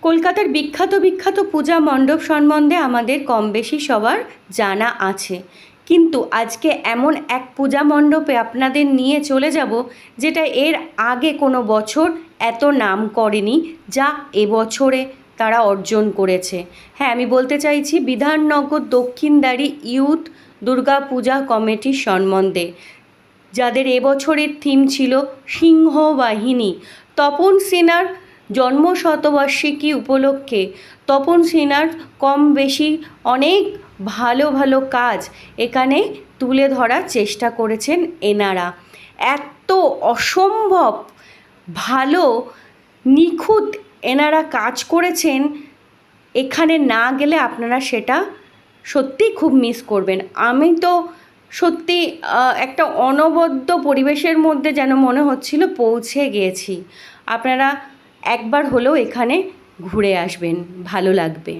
কলকাতার বিখ্যাত বিখ্যাত পূজা মণ্ডপ সম্বন্ধে আমাদের কম বেশি সবার জানা আছে, কিন্তু আজকে এমন এক পূজা মণ্ডপে আপনাদের নিয়ে চলে যাব যেটা এর আগে কোনো বছর এত নাম করেনি যা এবছরে তারা অর্জন করেছে। হ্যাঁ, আমি বলতে চাইছি বিধাননগর দক্ষিণদ্বারি ইউথ দুর্গা পূজা কমিটির সম্বন্ধে, যাদের এবছরের থিম ছিল সিংহবাহিনী। তপন সিনহার জন্মশতবার্ষিকী উপলক্ষে তপন সিনহার কম বেশি অনেক ভালো ভালো কাজ এখানে তুলে ধরার চেষ্টা করেছেন এনারা। এত অসম্ভব ভালো নিখুঁত এনারা কাজ করেছেন, এখানে না গেলে আপনারা সেটা সত্যিই খুব মিস করবেন। আমি তো সত্যি একটা অনবদ্য পরিবেশের মধ্যে যেন মনে হচ্ছিল পৌঁছে গিয়েছি। আপনারা একবার হলেও এখানে ঘুরে আসবেন, ভালো লাগবে।